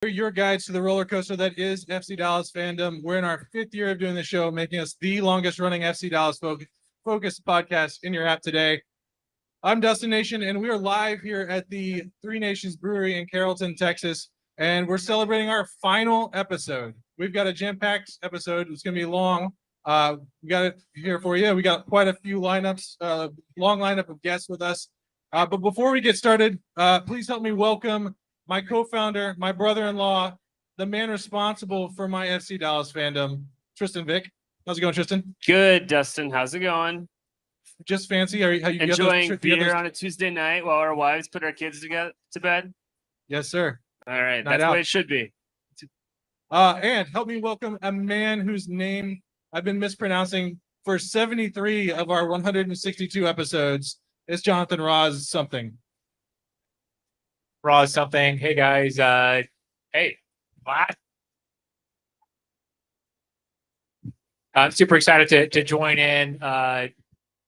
We're your guides to the roller coaster that is FC Dallas fandom. We're in our 5th year of doing the show, making us the longest running FC Dallas focused podcast in your app today. I'm Dustin Nation, and we are live here at the Three Nations Brewery in Carrollton, Texas, and we're celebrating our final episode. We've got a jam-packed episode. It's going to be long. We got it here for you. We got quite a few lineups, long lineup of guests with us. But before we get started, please help me welcome my co-founder, my brother-in-law, the man responsible for my FC Dallas fandom, Tristan Vick. How's it going, Tristan? Good, Dustin. How's it going? Just fancy. How you enjoying beer on a Tuesday night while our wives put our kids to bed? Yes, sir. All right, that's the way it should be. And help me welcome a man whose name I've been mispronouncing for 73 of our 162 episodes. It's Jonathan Ross something. Raw something. Hey guys. Hey, what? I'm super excited to join in.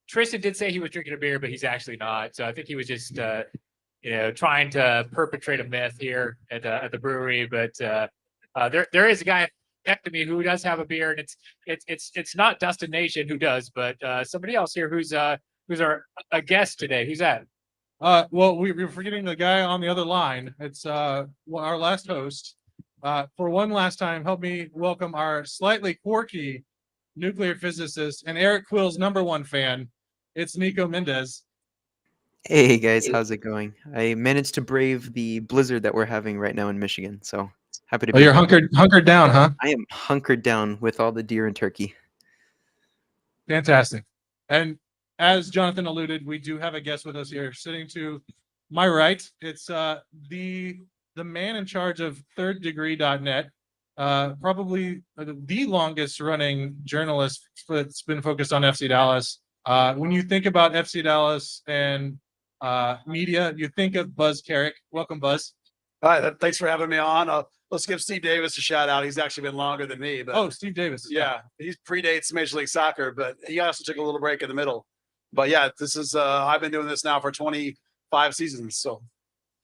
Tristan did say he was drinking a beer, but he's actually not. So I think he was just trying to perpetrate a myth here at the brewery. But there is a guy next to me who does have a beer, and it's not Dustin Nation who does, but somebody else here who's a guest today. Who's that? Well, we were forgetting the guy on the other line. It's our last host. For one last time, help me welcome our slightly quirky nuclear physicist and Eric Quill's #1 fan. It's Nico Mendez. Hey guys, how's it going? I managed to brave the blizzard that we're having right now in Michigan, so happy to be You're here. hunkered down, huh? I am hunkered down with all the deer and turkey. Fantastic. And as Jonathan alluded, we do have a guest with us here, sitting to my right. It's the man in charge of thirddegree.net, probably the longest running journalist that's been focused on FC Dallas. When you think about FC Dallas and media, you think of Buzz Carrick. Welcome, Buzz. Hi, thanks for having me on. Let's give Steve Davis a shout out. He's actually been longer than me. But Steve Davis. Yeah, he predates Major League Soccer, but he also took a little break in the middle. But yeah, this is I've been doing this now for 25 seasons. So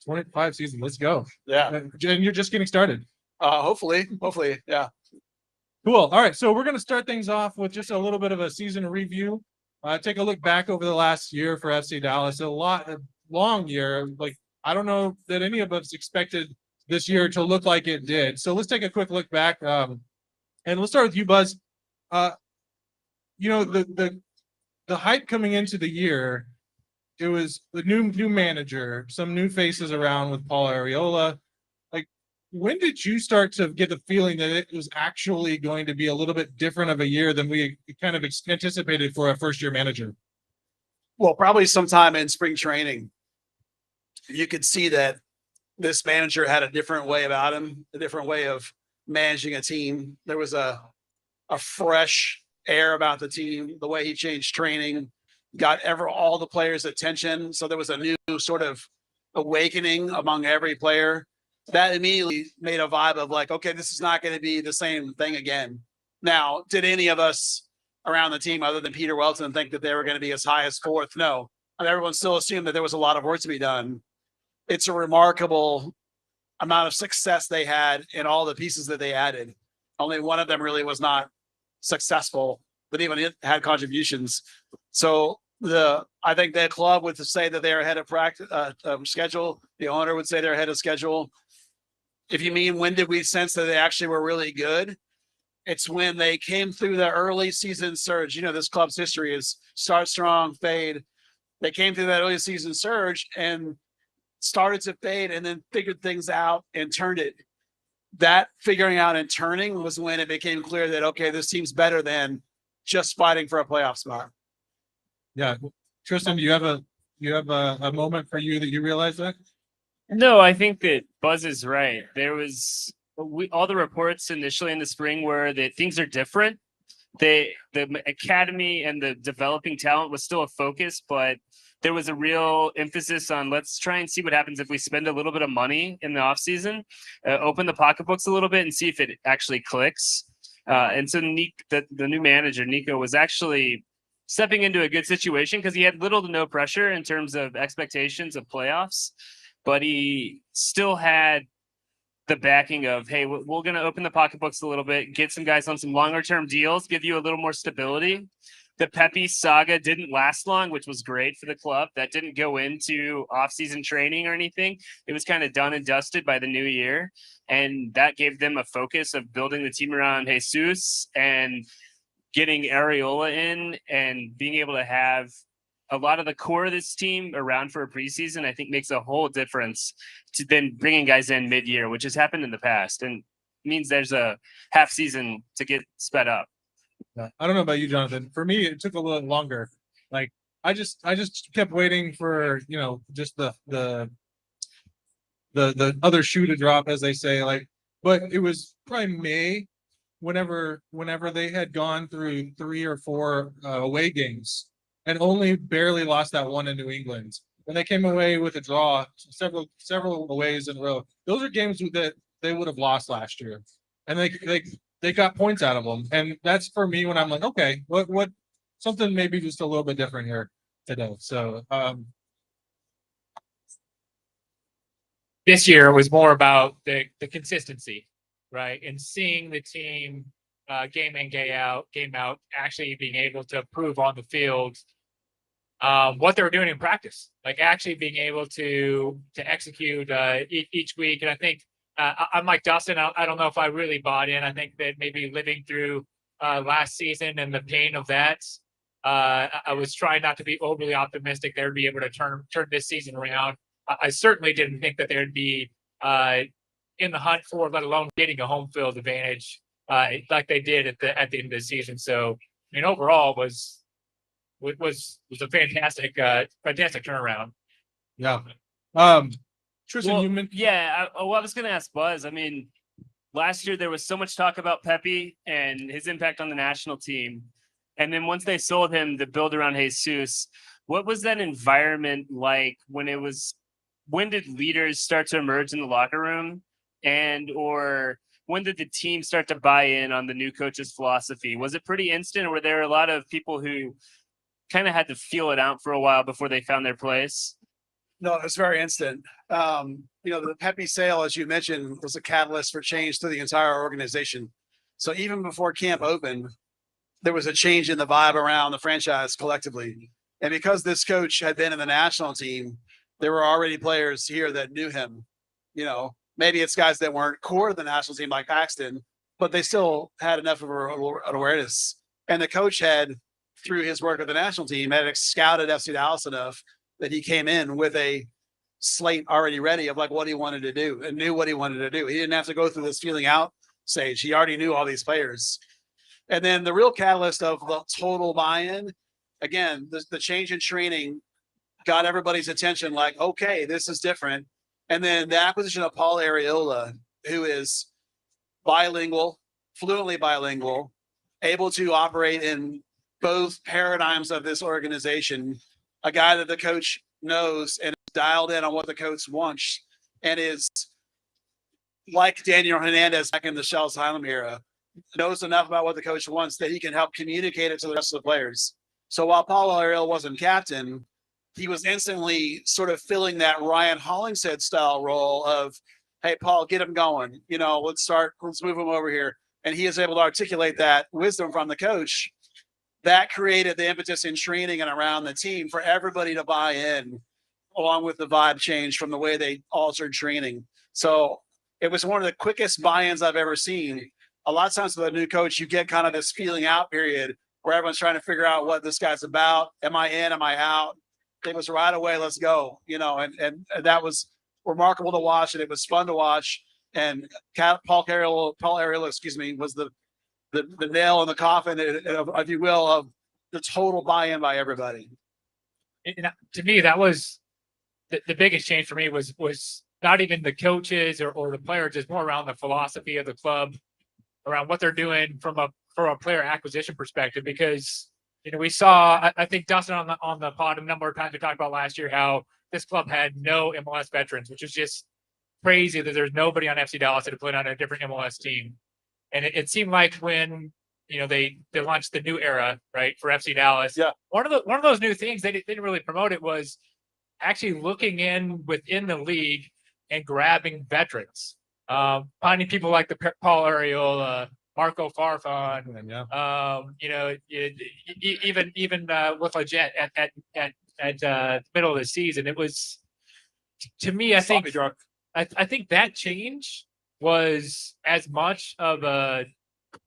25 seasons. Let's go. Yeah. And you're just getting started. Hopefully, yeah. Cool. All right. So we're going to start things off with just a little bit of a season review. Take a look back over the last year for FC Dallas. A long year. Like, I don't know that any of us expected this year to look like it did. So let's take a quick look back. And let's start with you, Buzz. The hype coming into the year, it was the new manager, some new faces around with Paul Arriola. Like, when did you start to get the feeling that it was actually going to be a little bit different of a year than we kind of anticipated for a first-year manager? Well, probably sometime in spring training, you could see that this manager had a different way about him, a different way of managing a team. There was a fresh air about the team, the way he changed training, got all the players' attention. So there was a new sort of awakening among every player. That immediately made a vibe of like, okay, this is not going to be the same thing again. Now, did any of us around the team, other than Peter Welton, think that they were going to be as high as 4th? No. I mean, everyone still assumed that there was a lot of work to be done. It's a remarkable amount of success they had in all the pieces that they added. Only one of them really was not successful, but even it had contributions. So I think the club would say that they're ahead of schedule. The owner would say they're ahead of schedule. If you mean when did we sense that they actually were really good, it's when they came through the early season surge. You know, this club's history is start strong, fade. They came through that early season surge and started to fade and then figured things out and turned it. That figuring out and turning was when it became clear that, okay, this team's better than just fighting for a playoff spot. Yeah. Tristan, do you have a moment for you that you realized that? No, I think that Buzz is right. There was all the reports initially in the spring were that things are different. The academy and the developing talent was still a focus, but there was a real emphasis on let's try and see what happens if we spend a little bit of money in the offseason, open the pocketbooks a little bit and see if it actually clicks. And so the new manager, Nico, was actually stepping into a good situation because he had little to no pressure in terms of expectations of playoffs, but he still had the backing of, hey, we're going to open the pocketbooks a little bit, get some guys on some longer term deals, give you a little more stability. The Pepe saga didn't last long, which was great for the club. That didn't go into off-season training or anything. It was kind of done and dusted by the new year. And that gave them a focus of building the team around Jesus and getting Areola in and being able to have a lot of the core of this team around for a preseason, I think makes a whole difference to then bringing guys in mid-year, which has happened in the past and means there's a half season to get sped up. I don't know about you, Jonathan. For me, it took a little longer. Like I just kept waiting for, just the other shoe to drop, as they say. Like, but it was probably May, whenever they had gone through 3 or 4 away games and only barely lost that one in New England. And they came away with a draw, several aways in a row. Those are games that they would have lost last year, and they got points out of them. And that's for me when I'm like, okay, what something maybe just a little bit different here today. So This year it was more about the consistency, right? And seeing the team game in, game out, actually being able to prove on the field what they were doing in practice, like actually being able to execute each week. And I think I'm like Dustin. I don't know if I really bought in. I think that maybe living through last season and the pain of that, I was trying not to be overly optimistic they would be able to turn this season around. I certainly didn't think that they would be in the hunt for, let alone getting a home field advantage like they did at the end of the season. So, I mean, overall was a fantastic turnaround. yeah. Tristan, Well, you mentioned I was going to ask Buzz. I mean, last year there was so much talk about Pepe and his impact on the national team. And then once they sold him to build around Jesus, what was that environment like when did leaders start to emerge in the locker room, or when did the team start to buy in on the new coach's philosophy? Was it pretty instant, or were there a lot of people who kind of had to feel it out for a while before they found their place? No, it was very instant. The Pepe sale, as you mentioned, was a catalyst for change through the entire organization. So even before camp opened, there was a change in the vibe around the franchise collectively. And because this coach had been in the national team, there were already players here that knew him. Maybe it's guys that weren't core of the national team like Paxton, but they still had enough of an awareness. And the coach had, through his work with the national team, had scouted FC Dallas enough that he came in with a slate already ready of like what he wanted to do and knew what he wanted to do. He didn't have to go through this feeling out stage. He already knew all these players. And then the real catalyst of the total buy-in, again, the change in training got everybody's attention, like, okay, this is different. And then the acquisition of Paul Areola, who is bilingual, fluently bilingual, able to operate in both paradigms of this organization, a guy that the coach knows and is dialed in on what the coach wants, and is like Daniel Hernandez back in the Shells Hylam era, knows enough about what the coach wants that he can help communicate it to the rest of the players. So while Paul Areola wasn't captain, he was instantly sort of filling that Ryan Hollingshead style role of, hey, Paul, get him going. Let's move him over here. And he is able to articulate that wisdom from the coach. That created the impetus in training and around the team for everybody to buy in, along with the vibe change from the way they altered training. So it was one of the quickest buy-ins I've ever seen. A lot of times with a new coach, you get kind of this feeling out period where everyone's trying to figure out what this guy's about. Am I in? Am I out? It was right away. Let's go. And that was remarkable to watch, and it was fun to watch. And Paul Areola, was the nail in the coffin, if you will, of the total buy-in by everybody. And to me, that was the biggest change for me was not even the coaches or the players, just more around the philosophy of the club, around what they're doing from a player acquisition perspective. Because we saw, I think Dustin on the pod a number of times we talked about last year how this club had no MLS veterans, which is just crazy that there's nobody on FC Dallas that had played on a different MLS team. And it seemed like when they launched the new era, right, for FC Dallas. Yeah. One of those new things they didn't really promote it was actually looking within the league and grabbing veterans, Finding people like Paul Ariola, Marco Farfan, And yeah. even with Leggett at middle of the season, it was, to me, I think that change was as much of a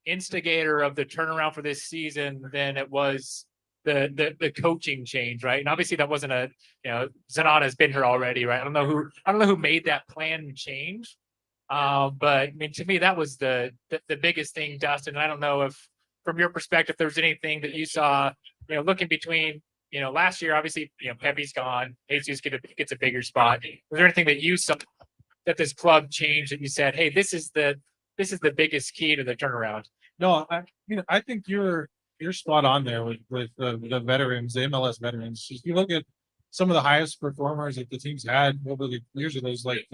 instigator of the turnaround for this season than it was the coaching change, right? And obviously that wasn't Zanata's been here already, right? I don't know who made that plan change. But I mean, to me, that was the biggest thing, Dustin. I don't know if, from your perspective, there's anything that you saw, looking between, last year, obviously, Pepe's gone, Jesus gets a bigger spot. Was there anything that you saw that this club changed that you said, hey, this is the biggest key to the turnaround? No, I think you're spot on there with the veterans, the MLS veterans. If you look at some of the highest performers that the teams had over the years of those, like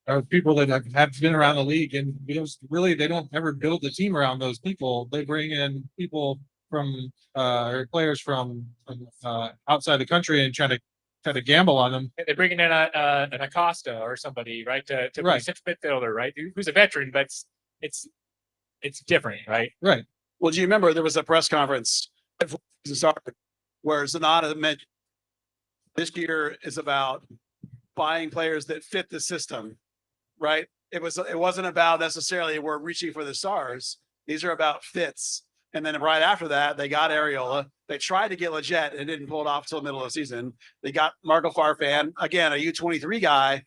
are people that have been around the league, and because really they don't ever build the team around those people. They bring in people from or players from outside the country and try to gamble on them. They're bringing in an Acosta or somebody, right, to be Right. such midfielder, right, who's a veteran, but it's different, right? Right. Well, do you remember there was a press conference where Zanata mentioned this year is about buying players that fit the system, right? It wasn't about necessarily we're reaching for the stars. These are about fits. And then right after that, they got Areola. They tried to get Leggett and didn't pull it off till the middle of the season. They got Marco Farfan, again, a U23 guy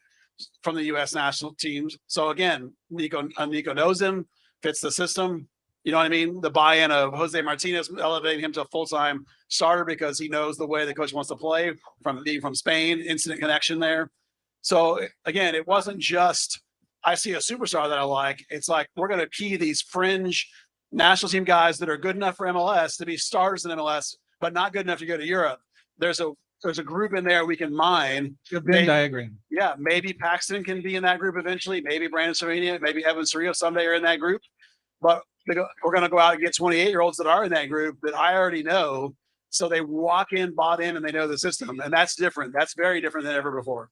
from the U.S. national teams. So again, Nico knows him, fits the system. You know what I mean? The buy-in of Jose Martinez elevating him to a full-time starter because he knows the way the coach wants to play from being from Spain, instant connection there. So again, it wasn't just, I see a superstar that I like. It's like, we're going to key these fringe national team guys that are good enough for MLS to be starters in MLS, but not good enough to go to Europe. There's a group in there we can mine. The Venn diagram. Yeah, maybe Paxton can be in that group eventually. Maybe Brandon Serenia, maybe Evan Cerrillo someday are in that group. But we're going to go out and get 28-year-olds that are in that group that I already know. So they walk in, bought in, and they know the system. And that's different. That's very different than ever before.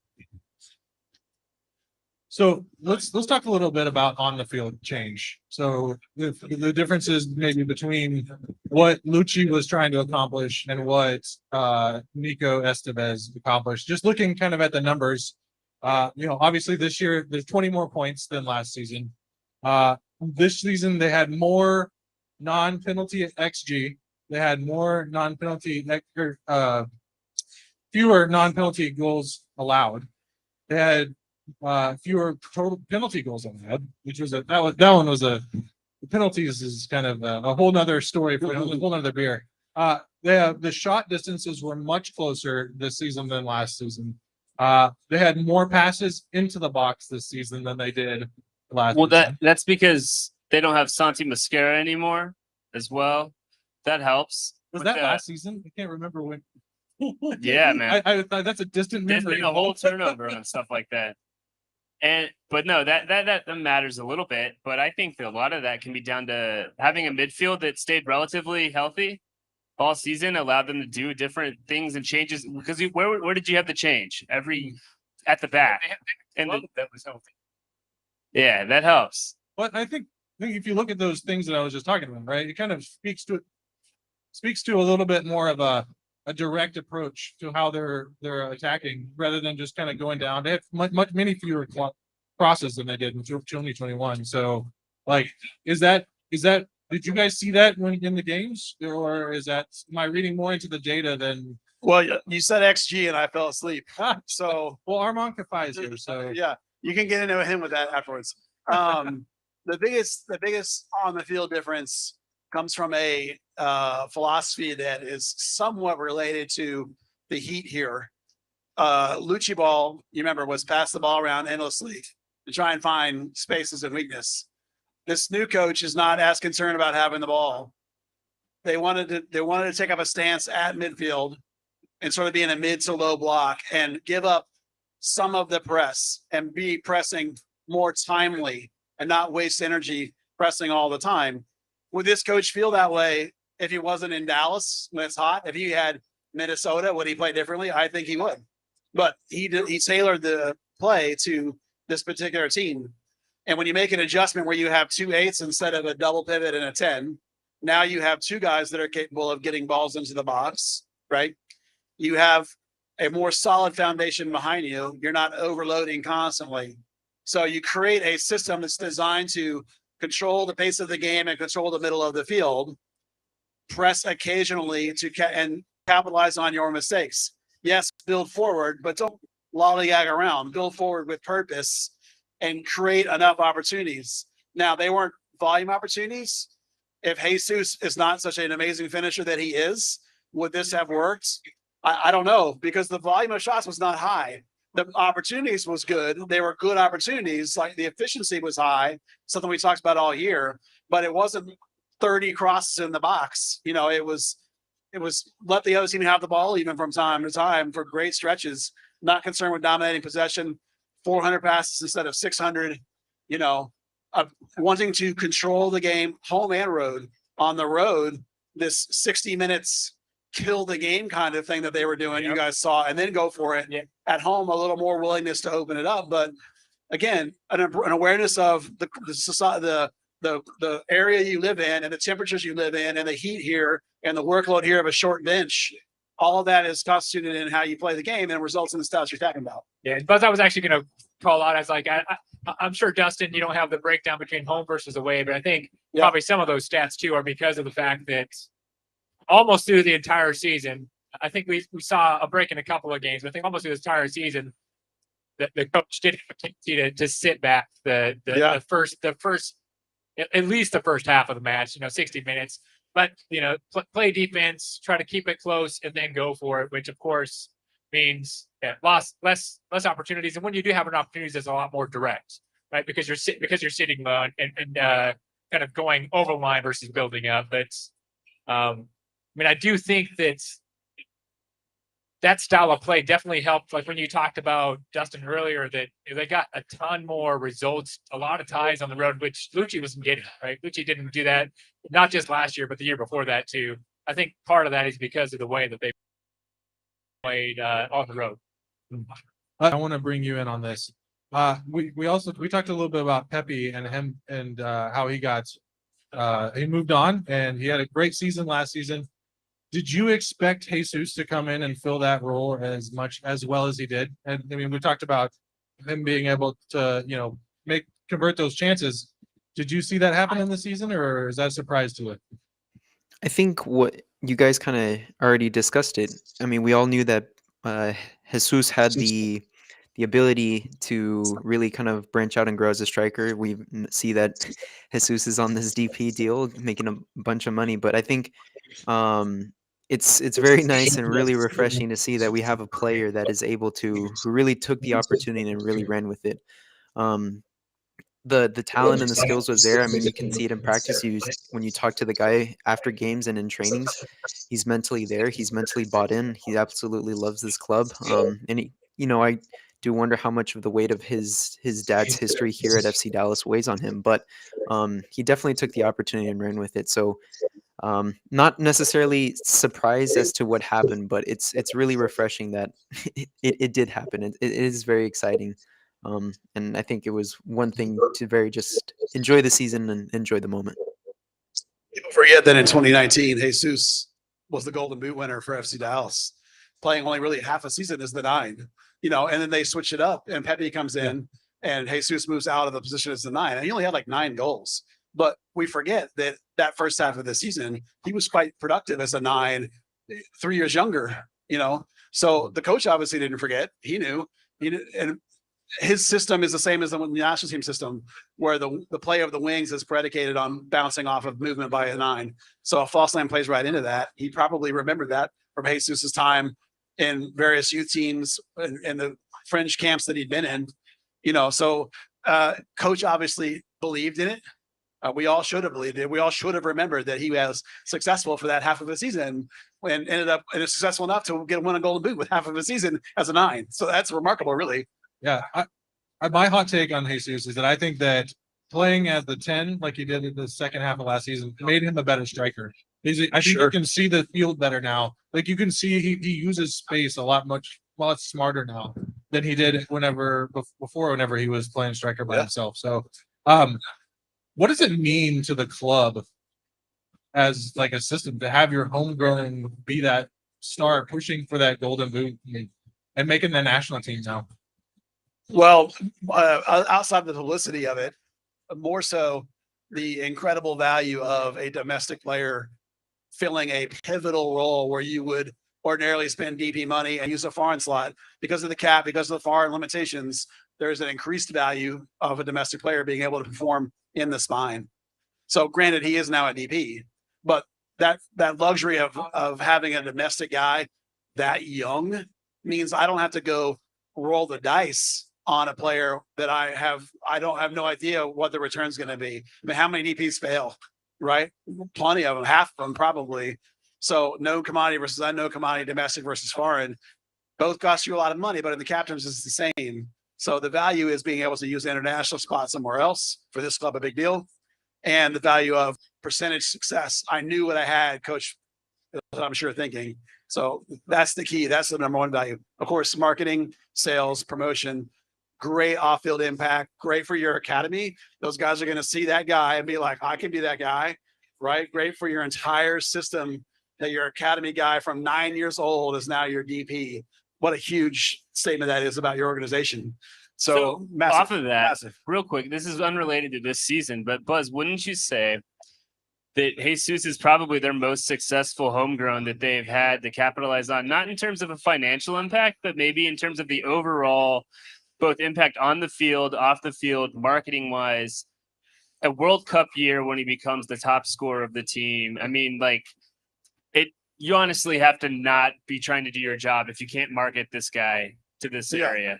So let's talk a little bit about on the field change. So the differences maybe between what Lucci was trying to accomplish and what Nico Estevez accomplished. Just looking kind of at the numbers, obviously this year there's 20 more points than last season. This season they had more non-penalty XG. They had more non-penalty fewer non-penalty goals allowed. They had fewer total penalty goals allowed, which was that one was the penalties is kind of a whole nother story for a whole nother beer. The shot distances were much closer this season than last season. They had more passes into the box this season than they did last season. That's because they don't have Santi Mosquera anymore as well. That helps. Was that last season? I can't remember when. Yeah, man. I that's a distant There's memory. been a whole turnover and stuff like that. But no, that matters a little bit. But I think that a lot of that can be down to having a midfield that stayed relatively healthy all season, allowed them to do different things and changes. Because where did you have to change? At the back, and that was healthy. Yeah, that helps. But I think if you look at those things that I was just talking about, right, it kind of speaks to a little bit more of a direct approach to how they're attacking rather than just kind of going down. They have many fewer crosses than they did in 2021. So, like, is that did you guys see that when in the games, or am I reading more into the data than? Well, you said XG and I fell asleep. So, well, Armand Kafai is here, so yeah, you can get into him with that afterwards. The biggest on the field difference comes from a philosophy that is somewhat related to the Heat here. Lucci ball, you remember, was pass the ball around endlessly to try and find spaces and weakness. This new coach is not as concerned about having the ball. They wanted to take up a stance at midfield and sort of be in a mid to low block and give up some of the press and be pressing more timely and not waste energy pressing all the time. Would this coach feel that way if he wasn't in Dallas when it's hot? If he had Minnesota, would he play differently? I think he would. But he tailored the play to this particular team. And when you make an adjustment where you have 2 8s instead of a double pivot and a 10, now you have two guys that are capable of getting balls into the box, right? You have a more solid foundation behind you. You're not overloading constantly. So you create a system that's designed to control the pace of the game and control the middle of the field, press occasionally and capitalize on your mistakes. Yes, build forward, but don't lollygag around. Build forward with purpose and create enough opportunities. Now, they weren't volume opportunities. If Jesus is not such an amazing finisher that he is, would this have worked? I don't know, because the volume of shots was not high. The opportunities was good. They were good opportunities. Like the efficiency was high, something we talked about all year, but it wasn't 30 crosses in the box. You know, it was let the other team have the ball even from time to time for great stretches, not concerned with dominating possession, 400 passes instead of 600, you know, wanting to control the game home and road. On the road, this 60 minutes kill the game kind of thing that they were doing, you guys saw, and then go for it. At home, a little more willingness to open it up. But again, an awareness of the area you live in and the temperatures you live in and the heat here and the workload here of a short bench. All of that is constituted in how you play the game and results in the stats you're talking about. Yeah, Buzz, I was actually going to call out. I was like, I'm sure, Dustin, you don't have the breakdown between home versus away, but I think probably some of those stats too are because of the fact that almost through the entire season, I think we saw a break in a couple of games, but I think almost through the entire season, the coach did have a tendency to sit back the first at least the first half of the match, 60 minutes, but play defense, try to keep it close and then go for it, which of course means less opportunities. And when you do have an opportunity, it's a lot more direct, right? Because you're sitting low and kind of going over the line versus building up. But I do think that style of play definitely helped. Like when you talked about Dustin earlier, that they got a ton more results, a lot of ties on the road, which Lucci wasn't getting, right? Lucci didn't do that, not just last year, but the year before that too. I think part of that is because of the way that they played on the road. I want to bring you in on this. We talked a little bit about Pepe and him and how he moved on and he had a great season last season. Did you expect Jesus to come in and fill that role as well as he did? And I mean, we talked about him being able to, convert those chances. Did you see that happen in the season, or is that a surprise to it? I think what you guys kind of already discussed it. I mean, we all knew that Jesus had the ability to really kind of branch out and grow as a striker. We see that Jesus is on this DP deal, making a bunch of money. But I think it's very nice and really refreshing to see that we have a player that is able who really took the opportunity and really ran with it. The talent and the skills was there. I mean, you can see it in practice. When you talk to the guy after games and in trainings, he's mentally there. He's mentally bought in. He absolutely loves this club. And I do wonder how much of the weight of his dad's history here at FC Dallas weighs on him. But he definitely took the opportunity and ran with it. So not necessarily surprised as to what happened, but it's really refreshing that it did happen. It is very exciting. And I think it was one thing to just enjoy the season and enjoy the moment. People forget that in 2019, Jesus was the Golden Boot winner for FC Dallas, playing only really half a season as the 9, and then they switch it up and Pepe comes in and Jesus moves out of the position as the 9. And he only had like 9 goals. But we forget that first half of the season, he was quite productive as a 9, 3 years younger, So the coach obviously didn't forget. He knew, and his system is the same as the national team system, where the play of the wings is predicated on bouncing off of movement by a 9. So a false 9 plays right into that. He probably remembered that from Jesus's time in various youth teams and the fringe camps that he'd been in, So coach obviously believed in it. We all should have believed it. We all should have remembered that he was successful for that half of the season and ended up successful enough to win a Golden Boot with half of a season as a 9. So that's remarkable, really. Yeah. My hot take on Jesus is that I think that playing as the 10, like he did in the second half of last season, made him a better striker. I think you can see the field better now. Like you can see he uses space a lot much smarter now than he did whenever he was playing striker by himself. So What does it mean to the club as like a system to have your homegrown be that star pushing for that golden boot and making the national team now? Well, outside the publicity of it, more so the incredible value of a domestic player filling a pivotal role where you would ordinarily spend DP money and use a foreign slot because of the cap, because of the foreign limitations. There's an increased value of a domestic player being able to perform in the spine. So, granted, he is now a DP, but that luxury of having a domestic guy that young means I don't have to go roll the dice on a player that I don't have no idea what the return's going to be. I mean, how many DPs fail, right? Plenty of them, half of them probably. So known commodity versus unknown commodity, domestic versus foreign, both cost you a lot of money, but in the captains it's the same. So the value is being able to use the international spot somewhere else for this club, a big deal. And the value of percentage success. I knew what I had, coach, I'm sure thinking. So that's the key. That's the number one value. Of course, marketing, sales, promotion, great off-field impact, great for your academy. Those guys are going to see that guy and be like, I can be that guy, right? Great for your entire system that your academy guy from 9 years old is now your DP. What a huge statement that is about your organization. So massive, off of that, massive. real quick, this is unrelated to this season, but Buzz, wouldn't you say that Jesus is probably their most successful homegrown that they've had to capitalize on, not in terms of a financial impact, but maybe in terms of the overall both impact on the field, off the field, marketing wise, a World Cup year when he becomes the top scorer of the team. I mean, like you honestly have to not be trying to do your job if you can't market this guy to this area.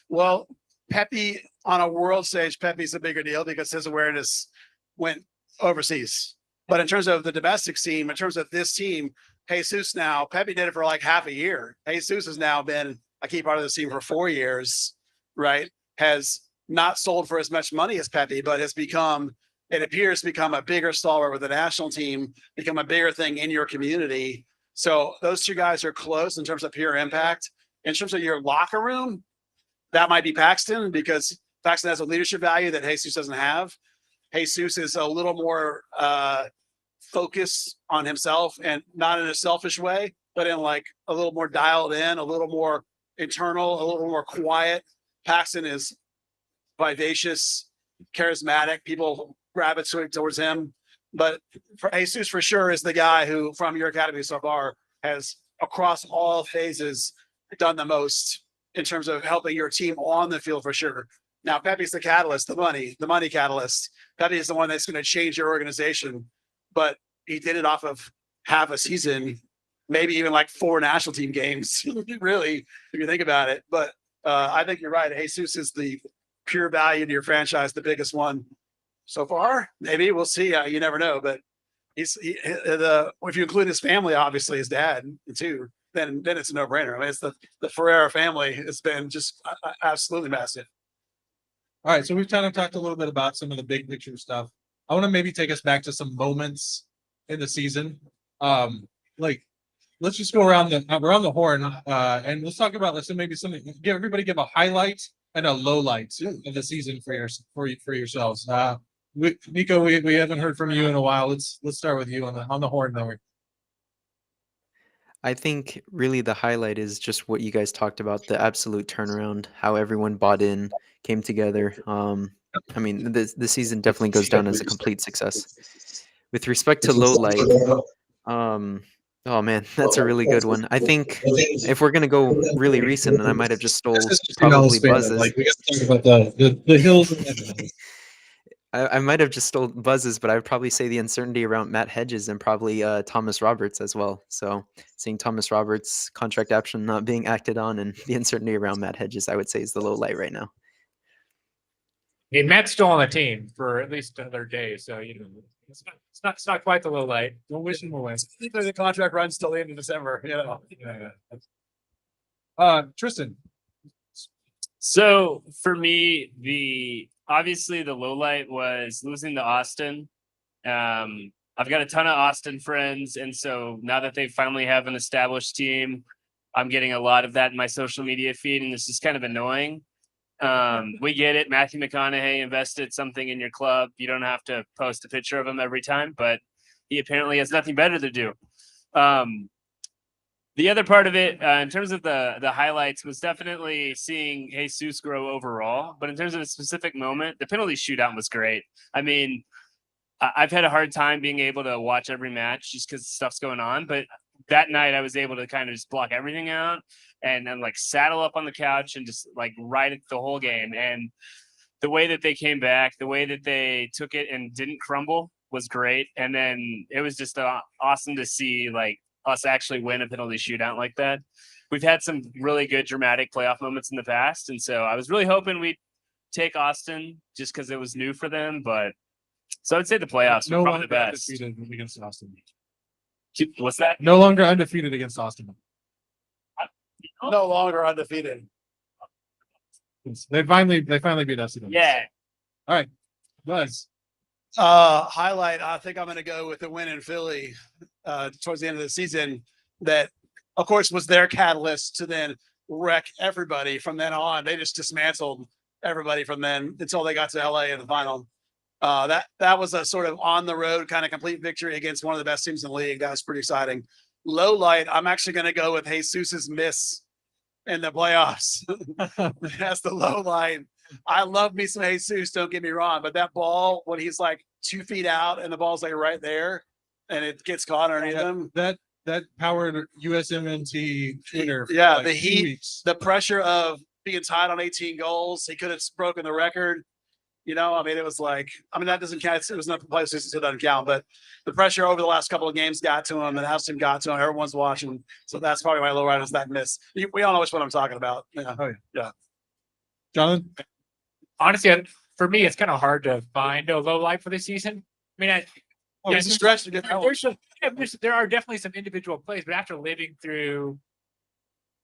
Well, Pepe on a world stage, Pepe's a bigger deal because his awareness went overseas. But in terms of the domestic team, in terms of this team, Jesus now, Pepe did it for like half a year. Jesus has now been a key part of the team for 4 years, right? Has not sold for as much money as Pepe, but has become, it appears to become a bigger stalwart with the national team, become a bigger thing in your community. So those two guys are close in terms of pure impact. In terms of your locker room, that might be Paxton because Paxton has a leadership value that Jesus doesn't have. Jesus is a little more focused on himself and not in a selfish way, but in like a little more dialed in, a little more internal, a little more quiet. Paxton is vivacious, charismatic. People gravitate towards him. But for Jesus, for sure, is the guy who, from your academy so far, has across all phases done the most in terms of helping your team on the field for sure. Now, Pepe's the catalyst, the money catalyst. Pepe is the one that's going to change your organization. But he did it off of half a season, maybe even like 4 national team games, really, if you think about it. But I think you're right. Jesus is the pure value to your franchise, the biggest one so far. Maybe we'll see. You never know. But if you include his family, obviously his dad too, then it's a no-brainer. I mean, it's the Ferreira family. It's been just absolutely massive. All right, so we've kind of talked a little bit about some of the big picture stuff. I want to maybe take us back to some moments in the season. Like, let's just go around the horn, and let's talk about maybe something. Give a highlight and a low light of the season for yourselves. Nico, we haven't heard from you in a while. Let's start with you on the horn there. I think really the highlight is just what you guys talked about, the absolute turnaround, how everyone bought in, came together. I mean, the season definitely goes down as a complete success. With respect to low light, oh man, that's a really good one. I think if we're gonna go really recent, and I might have just stole probably Buzz's. Like, we got to talk about the hills. I might have just stole Buzz's, but I would probably say the uncertainty around Matt Hedges and probably Thomas Roberts as well. So seeing Thomas Roberts' contract option not being acted on and the uncertainty around Matt Hedges, I would say is the low light right now. I mean, Matt's still on the team for at least another day, so it's not quite the low light. Don't wish him away. The contract runs till the end of December. Tristan. So for me, obviously the low light was losing to Austin. I've got a ton of Austin friends, and so now that they finally have an established team, I'm getting a lot of that in my social media feed, and this is kind of annoying. We get it. Matthew McConaughey invested something in your club. You don't have to post a picture of him every time, but he apparently has nothing better to do. The other part of it, in terms of the highlights, was definitely seeing Jesus grow overall. But in terms of a specific moment, the penalty shootout was great. I mean, I've had a hard time being able to watch every match just because stuff's going on. But that night, I was able to kind of just block everything out and then like saddle up on the couch and just like ride it the whole game. And the way that they came back, the way that they took it and didn't crumble was great. And then it was just awesome to see like us actually win a penalty shootout like that. We've had some really good dramatic playoff moments in the past. And so I was really hoping we'd take Austin just because it was new for them. But so I'd say the playoffs were probably the best. Undefeated against Austin. What's that? No longer undefeated against Austin. No longer undefeated. They finally beat us. Yeah. All right. Buzz. Highlight, I think I'm going to go with the win in Philly towards the end of the season. That, of course, was their catalyst to then wreck everybody from then on. They just dismantled everybody from then until they got to LA in the final. That was a sort of on the road kind of complete victory against one of the best teams in the league. That was pretty exciting. Low light, I'm actually going to go with Jesus's miss in the playoffs. That's the low light. I love me some Jesus, don't get me wrong, but that ball, when he's like 2 feet out and the ball's like right there and it gets caught underneath him. That powered USMNT Twitter. For Yeah, like the 2 heat, weeks. the pressure of being tied on 18 goals. He could have broken the record. You know, I mean, it was like, I mean, that doesn't count. It was not the place, so it doesn't count. But the pressure over the last couple of games got to him, and house team got to him. Everyone's watching, so that's probably my low right is that miss. We all know which one I'm talking about. Yeah. Oh, yeah. Yeah. Jonathan. Honestly, for me, it's kind of hard to find a low light for this season. I mean, It's a stretch to get that one. there are definitely some individual plays, but after living through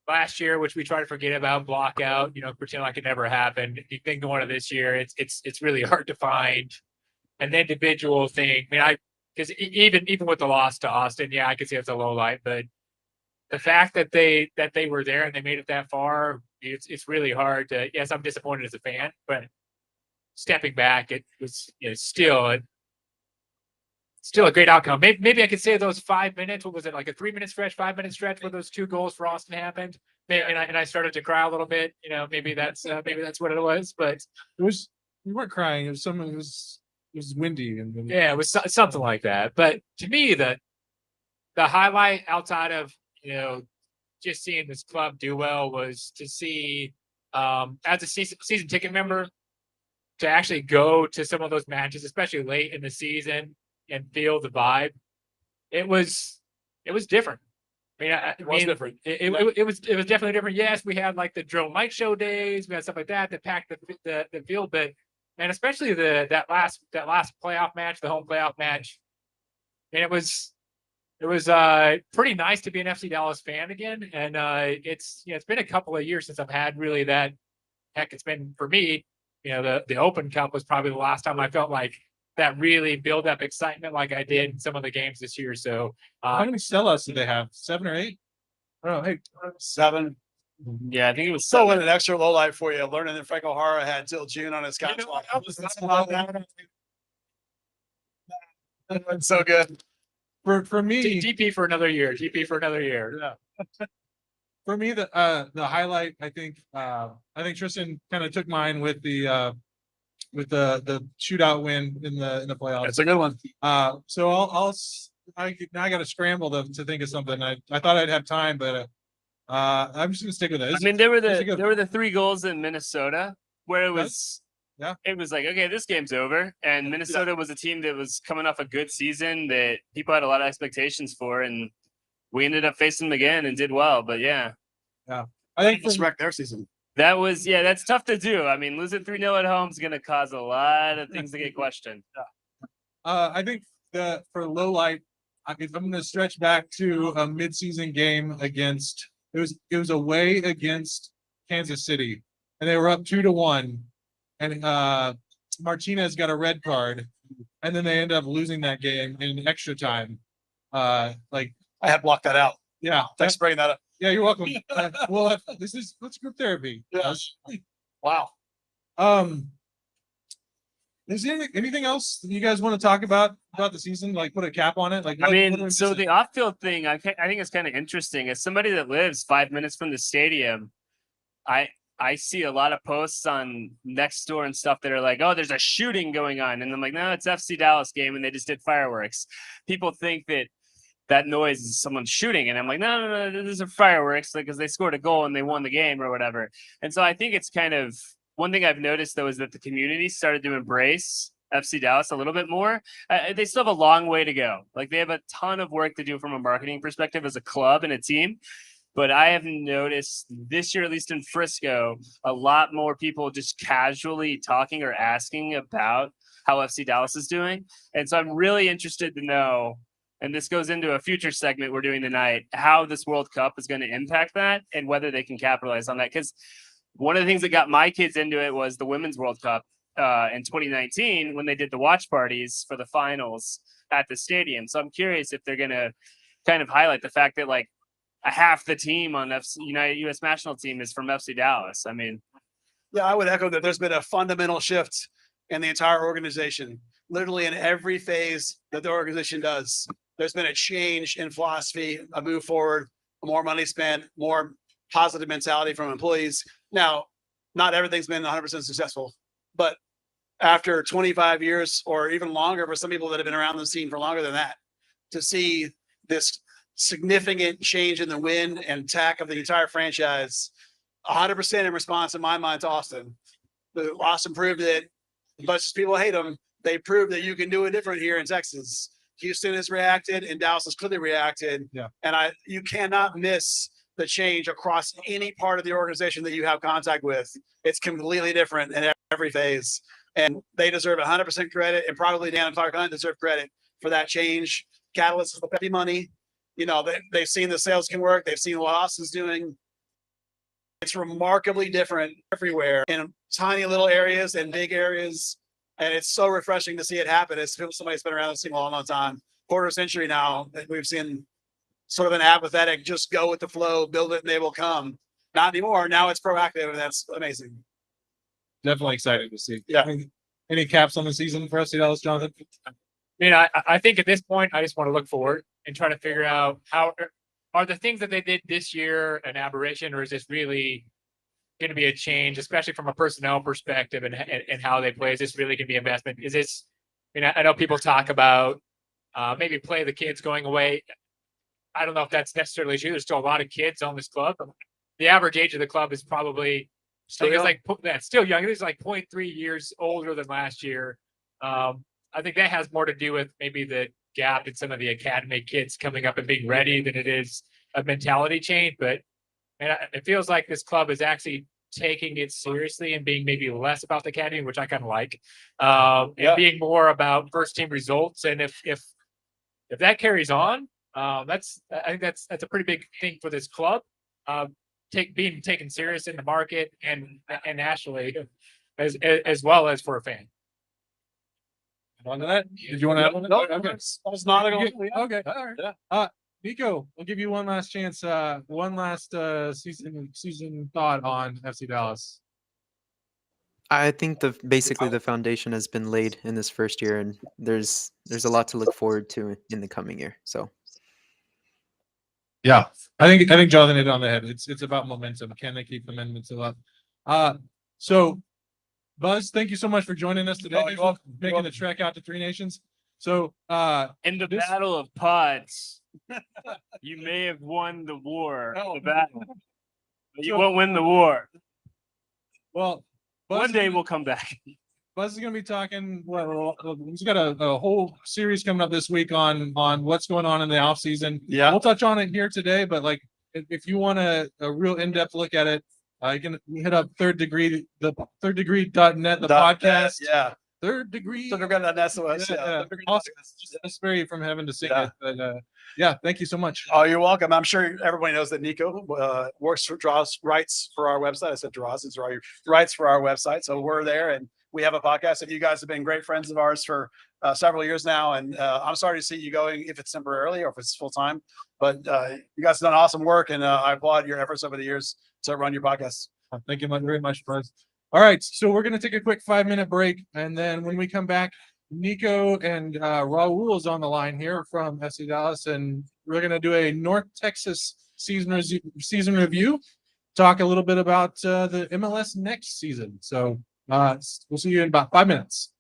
last year, which we try to forget about, block out, pretend like it never happened. If you think of one of this year, it's really hard to find an individual thing. I mean, because even with the loss to Austin, yeah, I could see it's a low light, but the fact that they were there and they made it that far, it's really hard to. Yes, I'm disappointed as a fan, but stepping back, it was still a great outcome. Maybe I could say those 5 minutes. What was it, like a 3-minute stretch, 5-minute stretch where those 2 goals for Austin happened? And I started to cry a little bit. Maybe that's what it was. But You weren't crying. It was windy and yeah, it was something like that. But to me, the highlight outside of just seeing this club do well was to see as a season ticket member to actually go to some of those matches, especially late in the season, and feel the vibe. It was different. I mean, It was different. It was definitely different. Yes, we had like the drone light show days. We had stuff like that packed the field, but and especially that last playoff match, the home playoff match. And it was pretty nice to be an FC Dallas fan again. And it's been a couple of years since I've had really that. Heck, it's been for me. The Open Cup was probably the last time I felt like that really build up excitement like I did in some of the games this year. So how many sellouts did they have? 7 or 8? I don't know. Hey, 7. Yeah, I think it was So an extra low light for you, learning that Frank O'Hara had till June on his contract. That's so good. for me, GP for another year. GP for another year. Yeah. For me, the highlight, I think Tristan kind of took mine with the shootout win in the playoffs. That's a good one. So I got to scramble to think of something. I thought I'd have time, but I'm just gonna stick with it. I mean, there were the 3 goals in Minnesota where it was. Yeah. It was like, okay, this game's over. And Minnesota was a team that was coming off a good season that people had a lot of expectations for. And we ended up facing them again and did well. But yeah. I think Let's wreck their season. That was, that's tough to do. I mean, losing 3-0 at home is going to cause a lot of things to get questioned. I think for low light, if I'm going to stretch back to a midseason game against, it was away against Kansas City, and they were up 2-1, and Martinez got a red card, and then they ended up losing that game in extra time. I had blocked that out. Yeah, Thanks for bringing that up. yeah, you're welcome. Well, that's group therapy. Yeah. Wow. Is there anything else that you guys want to talk about the season? Like put a cap on it? Like I what are mean, we so missing? the off-field thing, I think it's kind of interesting. As somebody that lives 5 minutes from the stadium, I see a lot of posts on Nextdoor and stuff that are like, "Oh, there's a shooting going on," and I'm like, "No, it's FC Dallas game, and they just did fireworks." People think that noise is someone shooting, and I'm like, "No, these are fireworks because they scored a goal and they won the game or whatever." And so I think it's kind of one thing I've noticed though is that the community started to embrace FC Dallas a little bit more. They still have a long way to go. Like they have a ton of work to do from a marketing perspective as a club and a team. But I have noticed this year, at least in Frisco, a lot more people just casually talking or asking about how FC Dallas is doing. And so I'm really interested to know, and this goes into a future segment we're doing tonight, how this World Cup is going to impact that and whether they can capitalize on that. Because one of the things that got my kids into it was the Women's World Cup in 2019 when they did the watch parties for the finals at the stadium. So I'm curious if they're going to kind of highlight the fact that like half the team on United U.S. national team is from FC Dallas. I mean, Yeah, I would echo that. There's been a fundamental shift in the entire organization, literally in every phase that the organization does. There's been a change in philosophy, a move forward, more money spent, more positive mentality from employees. Now, not everything's been 100% successful, but after 25 years or even longer for some people that have been around the scene for longer than that, to see this significant change in the win and tack of the entire franchise, 100% in response in my mind to Austin. Austin proved that as much as people hate them, they proved that you can do it different here in Texas. Houston has reacted and Dallas has clearly reacted. Yeah. And you cannot miss the change across any part of the organization that you have contact with. It's completely different in every phase. And they deserve 100% credit, and probably Dan and Clark Hunt deserve credit for that change. Catalyst is the petty money. You know, they've seen the sales can work. They've seen what Austin's doing. It's remarkably different everywhere in tiny little areas and big areas. And it's so refreshing to see it happen. As somebody's been around this team a long, long time, quarter century now, that we've seen sort of an apathetic, just go with the flow, build it and they will come. Not anymore. Now it's proactive, and that's amazing. Definitely excited to see. Yeah. Any caps on the season for FC Dallas, Jonathan? I think at this point, I just want to look forward and try to figure out how are the things that they did this year an aberration, or is this really going to be a change, especially from a personnel perspective and how they play? Is this really going to be investment? Is this, I know people talk about maybe play the kids going away. I don't know if that's necessarily true. There's still a lot of kids on this club. The average age of the club is probably still young. Still young. It is like 0.3 years older than last year. I think that has more to do with maybe the gap in some of the academy kids coming up and being ready than it is a mentality change. But it feels like this club is actually taking it seriously and being maybe less about the academy, which I kind of like, and being more about first team results. And if that carries on, I think that's a pretty big thing for this club. Being taken serious in the market and nationally, as well as for a fan. On to that? Did you want to add one? No, Okay. I was not Okay. Okay. All right. Yeah. Nico, we'll give you one last chance. One last season thought on FC Dallas. I think basically the foundation has been laid in this first year, and there's a lot to look forward to in the coming year. So Yeah, I think Jonathan hit it on the head. It's about momentum. Can they keep the momentum up? So Buzz, thank you so much for joining us today. Oh, you're welcome. Making the trek out to Three Nations. So in the Battle of Pods, you may have won the war, the battle, but you won't win the war. Well, one day we'll come back. Buzz is going to be talking. Well, he's got a whole series coming up this week on what's going on in the off season. Yeah, we'll touch on it here today. But like, if you want a real in depth look at it, you can hit up Third Degree, the thirddegree.net, the podcast. Yeah. Third Degree. That's That's very from heaven to sing it. But yeah, thank you so much. Oh, you're welcome. I'm sure everybody knows that Nico writes for our website. I said draws. It's writes for our website. So we're there, and we have a podcast. And you guys have been great friends of ours for several years now. And I'm sorry to see you going, if it's temporarily or if it's full time. But you guys have done awesome work, and I applaud your efforts over the years to run your podcast. Thank you very much, Buzz. All right, so we're gonna take a quick 5-minute break, and then when we come back, Nico and Raul is on the line here from FC Dallas, and we're gonna do a North Texas season review, talk a little bit about the MLS next season. So we'll see you in about 5 minutes.